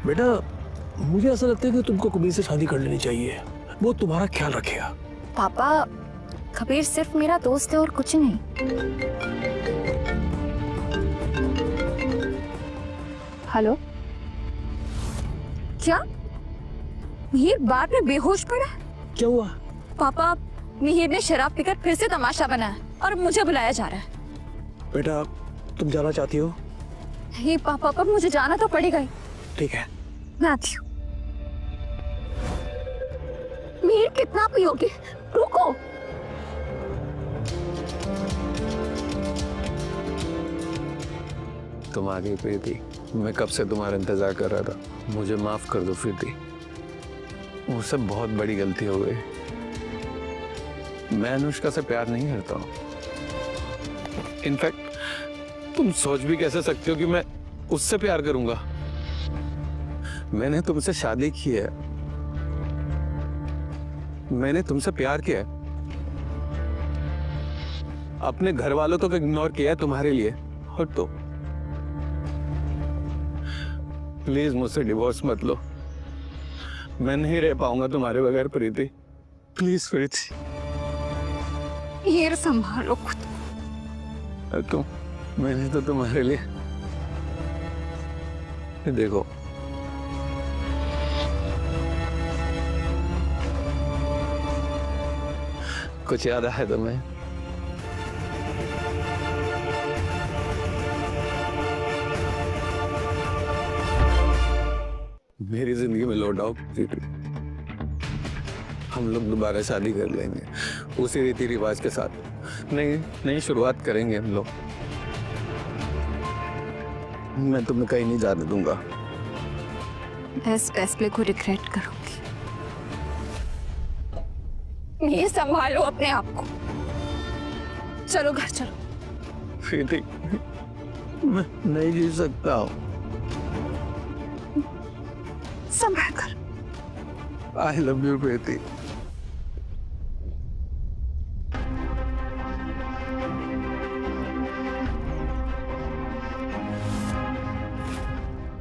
बेटा मुझे ऐसा लगता है कि तुमको कबीर से शादी कर लेनी चाहिए, वो तुम्हारा ख्याल रखेगा। पापा, कबीर सिर्फ मेरा दोस्त है और कुछ नहीं। हेलो, क्या मिहिर बार में बेहोश पड़ा है? क्या हुआ? पापा, मिहिर ने शराब पीकर फिर से तमाशा बनाया और मुझे बुलाया जा रहा है। बेटा तुम जाना चाहती हो? नहीं पापा, पर मुझे जाना तो पड़ेगा ही। ठीक है मैं आती हूँ। मिहिर कितना पियोगे? रुको। तुम आ गई प्रीति, मैं कब से तुम्हारा इंतजार कर रहा था। मुझे माफ कर दो प्रीति, वो सब बहुत बड़ी गलती हो गई। मैं अनुष्का से प्यार नहीं करता हूँ। इनफैक्ट तुम सोच भी कैसे सकते हो कि मैं उससे प्यार करूंगा। मैंने तुमसे शादी की है, मैंने तुमसे प्यार किया है, अपने घर वालों को इग्नोर किया है तुम्हारे लिए। और तो प्लीज मुझसे डिवोर्स मत लो, मैं नहीं रह पाऊंगा तुम्हारे बगैर प्रीति। प्लीज प्रीति। मिहिर संभालो खुद। तुम, मैंने तो तुम्हारे लिए देखो, कुछ याद आया तुम्हें? मेरी जिंदगी में लौट आओ प्रीति, हम लोग दोबारा शादी कर लेंगे उसी रीति रिवाज के साथ। नई शुरुआत करेंगे हम लोग। मैं तुम्हें कहीं नहीं जाने दूंगा। मैं इस फैसले को रिग्रेट करूंगी। ये संभालो अपने आप को। चलो घर चलो। प्रीति, मैं नहीं जी सकता हूँ। संभाल कर। आई लव यू प्रीति।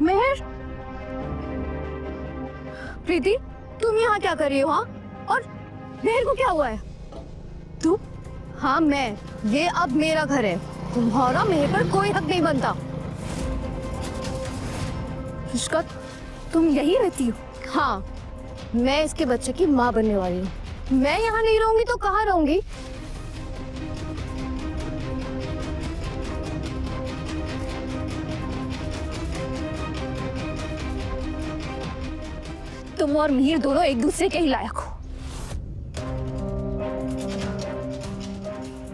मिहिर, प्रीति तुम यहाँ क्या कर रही हो? हाँ, और मिहिर को क्या हुआ है? तू? हाँ मैं, ये अब मेरा घर है, तुम्हारा मिहिर पर कोई हक नहीं बनता। अनुष्का, तुम यही रहती हो? हाँ, मैं इसके बच्चे की माँ बनने वाली हूँ। मैं यहाँ नहीं रहूंगी तो कहाँ रहूंगी? तुम और मिहिर दोनों एक दूसरे के ही लायक हो।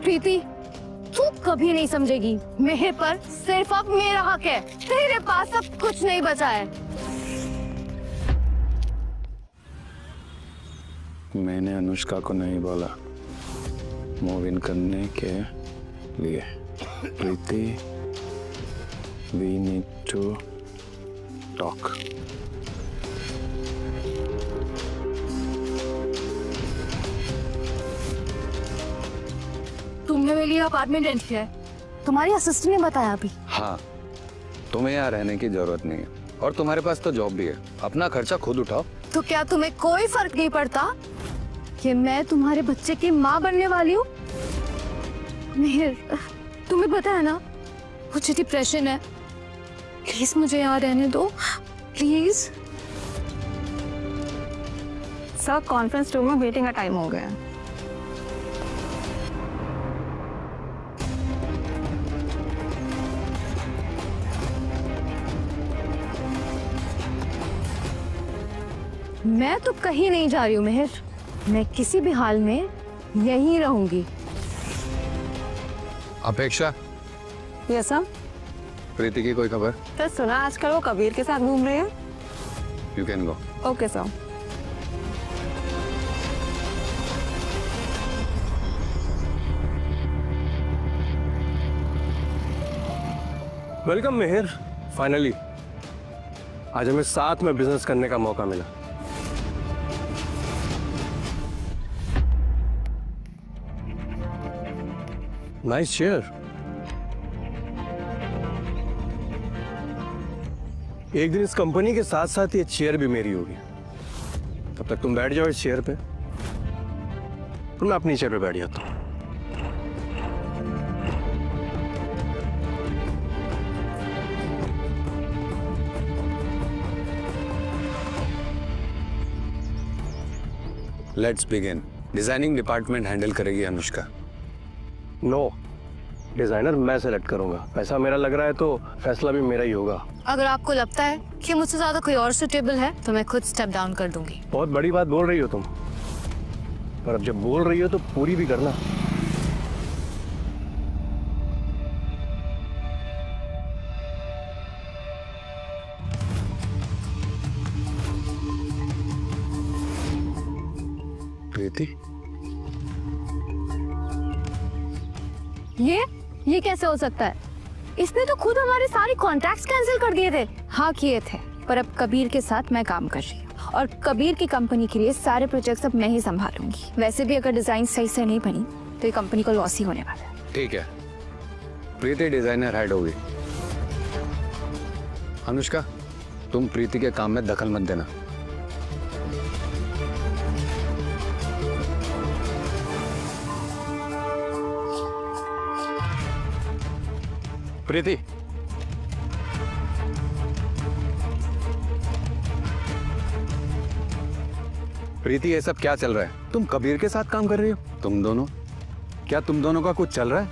प्रीति, तू कभी नहीं समझेगी, मिहिर पर सिर्फ अब मेरा हक है। तेरे पास अब कुछ नहीं बचा है। मैंने अनुष्का को नहीं बोला मूव इन करने के लिए। प्रीति, वी नीड टू टॉक। तुमने मेरे लिए अपार्टमेंट रेंट किया है, तुम्हारी असिस्टेंट ने बताया अभी। हाँ, तुम्हें यहाँ रहने की जरूरत नहीं है और तुम्हारे पास तो जॉब भी है, अपना खर्चा खुद उठाओ। तो क्या तुम्हें कोई फर्क नहीं पड़ता कि मैं तुम्हारे बच्चे की माँ बनने वाली हूँ? मिहिर, तुम्हें पता है ना मुझे डिप्रेशन है। प्लीज मुझे यहाँ रहने दो, प्लीज। सर, कॉन्फ्रेंस रूम में मीटिंग का टाइम हो गया। मैं तो कहीं नहीं जा रही हूँ मिहिर, मैं किसी भी हाल में यहीं रहूंगी। अपेक्षा, यस सर। प्रीति की कोई खबर? तो सुना आजकल वो कबीर के साथ घूम रहे हैं। You can go. Okay sir. Welcome Mihir, finally आज हमें साथ में बिजनेस करने का मौका मिला। Nice chair. एक दिन इस कंपनी के साथ साथ ये चेयर भी मेरी होगी। तब तक तुम बैठ जाओ इस चेयर पे, और मैं अपनी चेयर पे बैठ जाता हूँ। Let's begin. Designing department handle करेगी अनुष्का। नो, डिजाइनर मैं सेलेक्ट करूंगा। पैसा मेरा लग रहा है तो फैसला भी मेरा ही होगा। अगर आपको लगता है कि मुझसे ज्यादा कोई और सुटेबल है तो मैं खुद स्टेप डाउन कर दूंगी। बहुत बड़ी बात बोल रही हो तुम, पर अब जब बोल रही हो तो पूरी भी करना। प्रीति, ये कैसे हो सकता है? इसने तो खुद हमारे सारे कॉन्ट्रैक्ट्स कैंसिल कर दिए थे। हाँ किए थे, पर अब कबीर के साथ मैं काम कर रही हूँ और कबीर की कंपनी के लिए सारे प्रोजेक्ट्स अब मैं ही संभालूंगी। वैसे भी अगर डिजाइन सही से नहीं बनी तो ये कंपनी को लॉस ही होने वाला है। ठीक है, प्रीति डिजाइनर हेड होगी। अनुष्का, तुम प्रीति के काम में दखल मत देना। प्रीति, प्रीति ये सब क्या चल रहा है? तुम कबीर के साथ काम कर रही हो? तुम दोनों, क्या तुम दोनों का कुछ चल रहा है?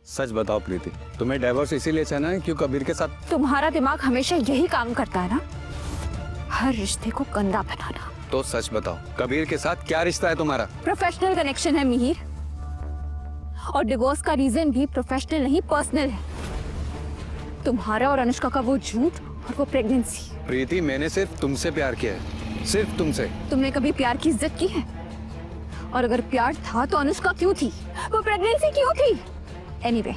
सच बताओ प्रीति, तुम्हें डाइवोर्स इसीलिए चाहना है क्यों कबीर के साथ? तुम्हारा दिमाग हमेशा यही काम करता है ना, हर रिश्ते को गंदा बनाना। तो सच बताओ, कबीर के साथ क्या रिश्ता है तुम्हारा? प्रोफेशनल कनेक्शन है मिहिर, और डिवोर्स का रीजन भी प्रोफेशनल नहीं पर्सनल है। तुम्हारा और अनुष्का का वो झूठ और वो प्रेगनेंसी। प्रीति, मैंने सिर्फ तुमसे प्यार किया है, सिर्फ तुमसे। तुमने कभी प्यार की इज्जत की है? और अगर प्यार था तो अनुष्का क्यों थी, वो प्रेगनेंसी क्यों थी? एनीवे,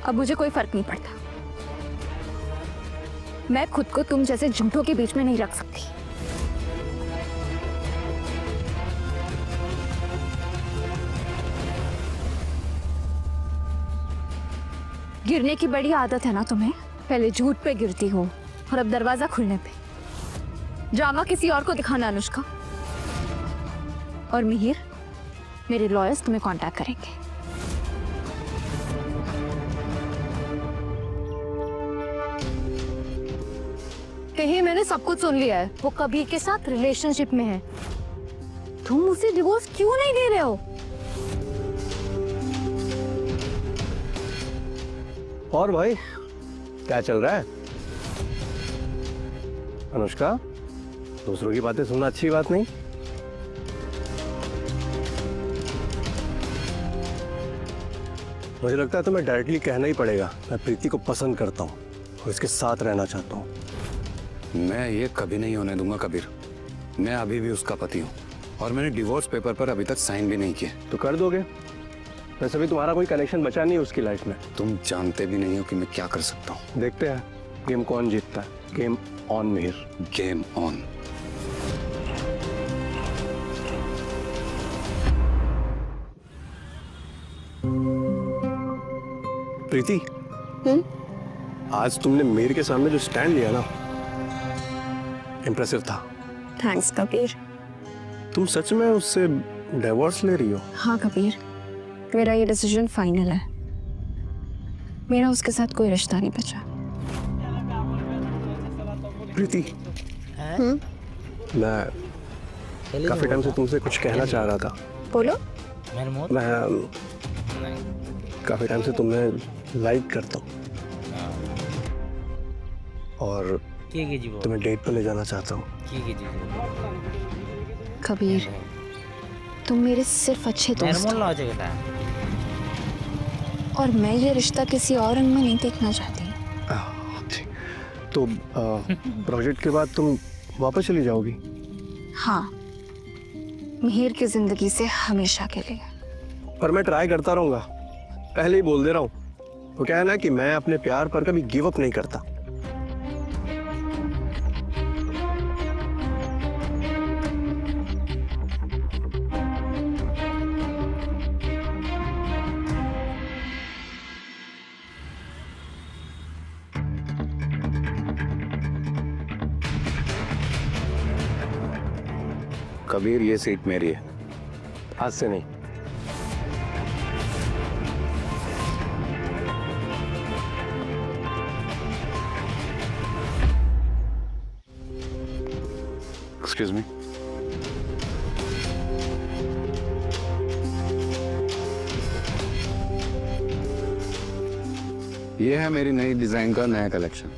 अब मुझे कोई फर्क नहीं पड़ता। मैं खुद को तुम जैसे झूठों के बीच में नहीं रख सकती। गिरने की बड़ी आदत है ना तुम्हें, पहले झूठ पे गिरती हो और अब दरवाजा खुलने पे। ड्रामा किसी और को दिखाना अनुष्का। और मिहिर, मेरे लॉयर्स तुम्हें कांटेक्ट करेंगे। कहीं मैंने सब कुछ सुन लिया है, वो कबीर के साथ रिलेशनशिप में है। तुम उसे डिवोर्स क्यों नहीं दे रहे हो? और भाई क्या चल रहा है? अनुष्का, दूसरों की बातें सुनना अच्छी बात नहीं। मुझे लगता है तुम्हें डायरेक्टली कहना ही पड़ेगा, मैं प्रीति को पसंद करता हूँ और इसके साथ रहना चाहता हूँ। मैं ये कभी नहीं होने दूंगा कबीर। मैं अभी भी उसका पति हूँ और मैंने डिवोर्स पेपर पर अभी तक साइन भी नहीं किए। तो कर दोगे? वैसे भी तुम्हारा कोई कनेक्शन बचा नहीं है उसकी लाइफ में। तुम जानते भी नहीं हो कि मैं क्या कर सकता हूँ। देखते हैं गेम कौन जीतता है। Game on Mihir, game on. Preeti, आज तुमने मिहिर के सामने जो स्टैंड लिया ना, इम्प्रेसिव था। थैंक्स कबीर। तुम सच में उससे डिवोर्स ले रही हो? हाँ कबीर, मेरा ये डिसीजन फाइनल है। मेरा उसके साथ कोई रिश्ता नहीं बचा। प्रीति, मैं काफी टाइम से तुमसे कुछ कहना चाह रहा था। बोलो। मैं काफी टाइम से तुम्हें लाइक करता हूँ और तुम्हें डेट पे ले जाना चाहता हूँ। कबीर, तुम मेरे सिर्फ अच्छे दोस्त हो और मैं ये रिश्ता किसी और रंग में नहीं देखना चाहती। तो प्रोजेक्ट के बाद तुम वापस चली जाओगी? हाँ, मिहिर की जिंदगी से हमेशा के लिए। पर मैं ट्राई करता रहूंगा, पहले ही बोल दे रहा हूँ। वो क्या है ना कि मैं अपने प्यार पर कभी गिव अप नहीं करता। कबीर, ये सीट मेरी है। आज से नहीं। Excuse me. ये है मेरी नई डिजाइन का नया कलेक्शन।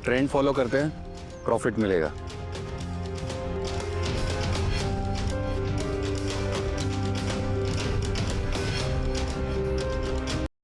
ट्रेंड फॉलो करते हैं, प्रॉफिट मिलेगा।